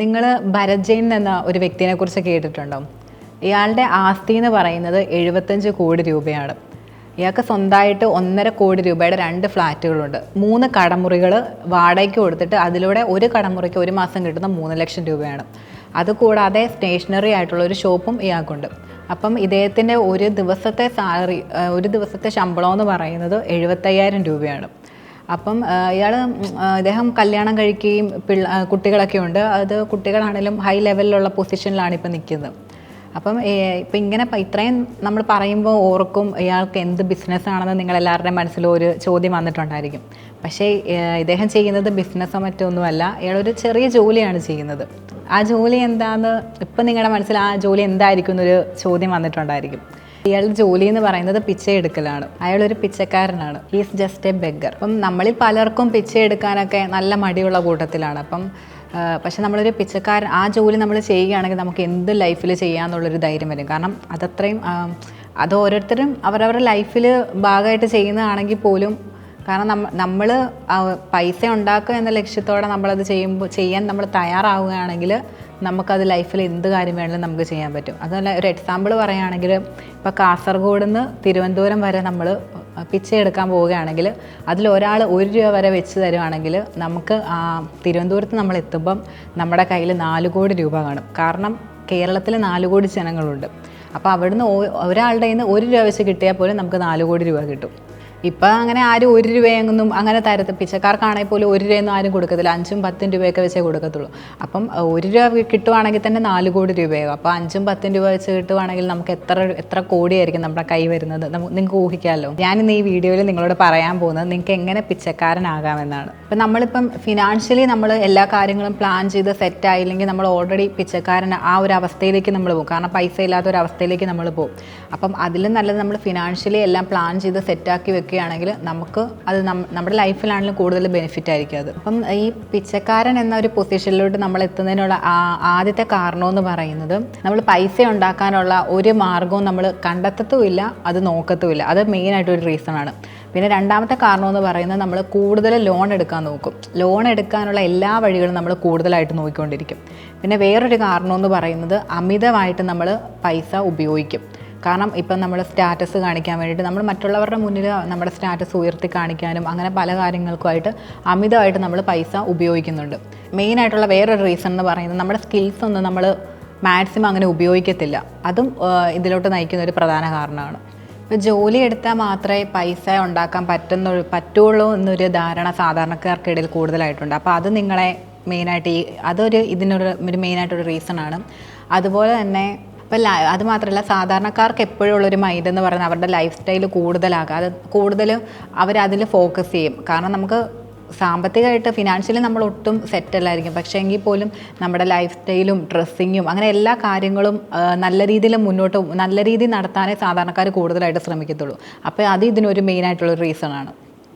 നിങ്ങൾ ഭരത് ജെയിൻ എന്ന ഒരു വ്യക്തിയെ കുറിച്ച് കേട്ടിട്ടുണ്ടോ? ഇയാളുടെ ആസ്തി എന്ന് പറയുന്നത് 75 കോടി രൂപയാണ്. ഇയാൾക്ക് സ്വന്തമായിട്ട് 1.5 കോടി രൂപയുടെ 2 ഫ്ലാറ്റുകളുണ്ട്. 3 കടമുറികൾ വാടകയ്ക്ക് കൊടുത്തിട്ട് അതിലൂടെ ഒരു കടമുറിക്ക് ഒരു മാസം കിട്ടുന്ന 3 ലക്ഷം രൂപയാണ്. അതുകൂടാതെ സ്റ്റേഷനറി ആയിട്ടുള്ള ഒരു ഷോപ്പും ഇയാൾക്കുണ്ട്. അപ്പം ഇദ്ദേഹത്തിൻ്റെ ഒരു ദിവസത്തെ ശമ്പളം എന്ന് പറയുന്നത് 75,000 രൂപയാണ്. അപ്പം ഇദ്ദേഹം കല്യാണം കഴിക്കുകയും കുട്ടികളൊക്കെ ഉണ്ട്. അത് കുട്ടികളാണെങ്കിലും ഹൈ ലെവലിലുള്ള പൊസിഷനിലാണ് ഇപ്പം നിൽക്കുന്നത്. അപ്പം ഇപ്പം ഇങ്ങനെ ഇത്രയും നമ്മൾ പറയുമ്പോൾ ഓർക്കും ഇയാൾക്ക് എന്ത് ബിസിനസ്സാണെന്ന് നിങ്ങളെല്ലാവരുടെയും മനസ്സിലും ഒരു ചോദ്യം വന്നിട്ടുണ്ടായിരിക്കും. പക്ഷേ ഇദ്ദേഹം ചെയ്യുന്നത് ബിസിനസ്സോ മറ്റൊന്നുമല്ല. ഇയാളൊരു ചെറിയ ജോലിയാണ് ചെയ്യുന്നത്. ആ ജോലി എന്താണെന്ന് ഇപ്പം നിങ്ങളുടെ മനസ്സിൽ ആ ജോലി എന്തായിരിക്കും എന്നൊരു ചോദ്യം വന്നിട്ടുണ്ടായിരിക്കും. ഇയാളുടെ ജോലി എന്ന് പറയുന്നത് പിച്ചയെടുക്കലാണ്. അയാളൊരു പിച്ചക്കാരനാണ്. He's just a beggar. അപ്പം നമ്മളിൽ പലർക്കും പിച്ചയെടുക്കാനൊക്കെ നല്ല മടിയുള്ള കൂട്ടത്തിലാണ്. പക്ഷെ നമ്മളൊരു പിച്ചക്കാരൻ ആ ജോലി നമ്മൾ ചെയ്യുകയാണെങ്കിൽ നമുക്ക് എന്ത് ലൈഫിൽ ചെയ്യാമെന്നുള്ളൊരു ധൈര്യം വരും. കാരണം അത് ഓരോരുത്തരും അവരവരുടെ ലൈഫിൽ ഭാഗമായിട്ട് ചെയ്യുന്നതാണെങ്കിൽ പോലും, കാരണം നമ്മൾ പൈസ ഉണ്ടാക്കുക എന്ന ലക്ഷ്യത്തോടെ നമ്മളത് ചെയ്യാൻ നമ്മൾ തയ്യാറാവുകയാണെങ്കിൽ നമുക്കത് ലൈഫിൽ എന്ത് കാര്യം വേണമെങ്കിലും നമുക്ക് ചെയ്യാൻ പറ്റും. അതുപോലെ ഒരു എക്സാമ്പിൾ പറയുകയാണെങ്കിൽ, ഇപ്പോൾ കാസർഗോഡ് നിന്ന് തിരുവനന്തപുരം വരെ നമ്മൾ പിച്ചയെടുക്കാൻ പോവുകയാണെങ്കിൽ അതിലൊരാൾ 1 രൂപ വരെ വെച്ച് തരുവാണെങ്കിൽ നമുക്ക് തിരുവനന്തപുരത്ത് നമ്മൾ എത്തുമ്പം നമ്മുടെ കയ്യിൽ 4 കോടി രൂപ കാണും. കാരണം കേരളത്തിൽ 4 കോടി ജനങ്ങളുണ്ട്. അപ്പോൾ അവിടുന്ന് ഒരാളുടെ കയ്യിൽ നിന്ന് 1 രൂപ വെച്ച് കിട്ടിയാൽ പോലും നമുക്ക് 4 കോടി രൂപ കിട്ടും. ഇപ്പം അങ്ങനെ ആരും 1 രൂപയൊന്നും അങ്ങനെ പിച്ചക്കാർക്കാണെങ്കിൽ പോലും 1 രൂപയൊന്നും ആരും കൊടുക്കത്തില്ല. 5ഉം 10ഉം രൂപയൊക്കെ വെച്ചേ കൊടുക്കത്തുള്ളൂ. അപ്പം 1 രൂപ കിട്ടുവാണെങ്കിൽ തന്നെ 4 കോടി രൂപയാകും. അപ്പോൾ 5ഉം 10ഉം രൂപ വെച്ച് കിട്ടുവാണെങ്കിൽ നമുക്ക് എത്ര കോടിയായിരിക്കും നമ്മുടെ കൈ വരുന്നത് നിങ്ങൾക്ക് ഊഹിക്കാമല്ലോ. ഞാനിന്ന് ഈ വീഡിയോയിൽ നിങ്ങളോട് പറയാൻ പോകുന്നത് നിങ്ങൾക്ക് എങ്ങനെ പിച്ചക്കാരനാകാമെന്നാണ്. ഇപ്പം നമ്മളിപ്പം ഫിനാൻഷ്യലി നമ്മൾ എല്ലാ കാര്യങ്ങളും പ്ലാൻ ചെയ്ത് സെറ്റായില്ലെങ്കിൽ നമ്മൾ ഓൾറെഡി പിച്ചക്കാരൻ ആ ഒരു അവസ്ഥയിലേക്ക് നമ്മൾ പോകും. കാരണം പൈസ ഇല്ലാത്ത ഒരു അവസ്ഥയിലേക്ക് നമ്മൾ പോകും. അപ്പം അതിലും നല്ലത് നമ്മൾ ഫിനാൻഷ്യലി എല്ലാം പ്ലാൻ ചെയ്ത് സെറ്റാക്കി വെക്കുകയാണെങ്കിൽ നമുക്ക് അത് നമ്മുടെ ലൈഫിലാണെങ്കിലും കൂടുതൽ ബെനിഫിറ്റ് ആയിരിക്കും അത്. അപ്പം ഈ പിച്ചക്കാരൻ എന്ന ഒരു പൊസിഷനിലോട്ട് നമ്മൾ എത്തുന്നതിനുള്ള ആദ്യത്തെ കാരണമെന്ന് പറയുന്നത്, നമ്മൾ പൈസ ഉണ്ടാക്കാനുള്ള ഒരു മാർഗവും നമ്മൾ കണ്ടെത്തത്തുമില്ല, അത് നോക്കത്തുമില്ല. അത് മെയിനായിട്ടൊരു റീസണാണ്. പിന്നെ രണ്ടാമത്തെ കാരണമെന്ന് പറയുന്നത്, നമ്മൾ കൂടുതൽ ലോൺ എടുക്കാൻ നോക്കും. ലോൺ എടുക്കാനുള്ള എല്ലാ വഴികളും നമ്മൾ കൂടുതലായിട്ട് നോക്കിക്കൊണ്ടിരിക്കും. പിന്നെ വേറൊരു കാരണമെന്ന് പറയുന്നത്, അമിതമായിട്ട് നമ്മൾ പൈസ ഉപയോഗിക്കും. കാരണം ഇപ്പം നമ്മൾ സ്റ്റാറ്റസ് കാണിക്കാൻ വേണ്ടിയിട്ട് നമ്മൾ മറ്റുള്ളവരുടെ മുന്നിൽ നമ്മുടെ സ്റ്റാറ്റസ് ഉയർത്തി കാണിക്കാനും അങ്ങനെ പല കാര്യങ്ങൾക്കുമായിട്ട് അമിതമായിട്ട് നമ്മൾ പൈസ ഉപയോഗിക്കുന്നുണ്ട്. മെയിനായിട്ടുള്ള വേറൊരു റീസൺ എന്ന് പറയുന്നത്, നമ്മുടെ സ്കിൽസ് ഒന്നും നമ്മൾ മാക്സിമം അങ്ങനെ ഉപയോഗിക്കത്തില്ല. അതും ഇതിലോട്ട് നയിക്കുന്ന ഒരു പ്രധാന കാരണമാണ്. ഇപ്പോൾ ജോലി എടുത്താൽ മാത്രമേ പൈസ ഉണ്ടാക്കാൻ പറ്റുള്ളൂ എന്നൊരു ധാരണ സാധാരണക്കാർക്കിടയിൽ കൂടുതലായിട്ടുണ്ട്. അപ്പോൾ അത് നിങ്ങളെ മെയിനായിട്ട് ഇതിനൊരു മെയിനായിട്ടൊരു റീസണാണ്. അതുപോലെ തന്നെ അത് മാത്രമല്ല, സാധാരണക്കാർക്ക് എപ്പോഴും ഉള്ളൊരു മൈൻഡ് എന്ന് പറയുന്നത് അവരുടെ ലൈഫ് സ്റ്റൈൽ കൂടുതലാക്കുക. അത് കൂടുതലും അവരതിൽ ഫോക്കസ് ചെയ്യും. കാരണം നമുക്ക് സാമ്പത്തികമായിട്ട് ഫിനാൻഷ്യലി നമ്മൾ ഒട്ടും സെറ്റല്ലായിരിക്കും. പക്ഷേ എങ്കിൽ പോലും നമ്മുടെ ലൈഫ് സ്റ്റൈലും ഡ്രസ്സിങ്ങും അങ്ങനെ എല്ലാ കാര്യങ്ങളും നല്ല രീതിയിൽ നടത്താനേ സാധാരണക്കാർ കൂടുതലായിട്ട് ശ്രമിക്കത്തുള്ളൂ. അപ്പോൾ ഇതിനൊരു മെയിനായിട്ടുള്ളൊരു റീസണാണ്.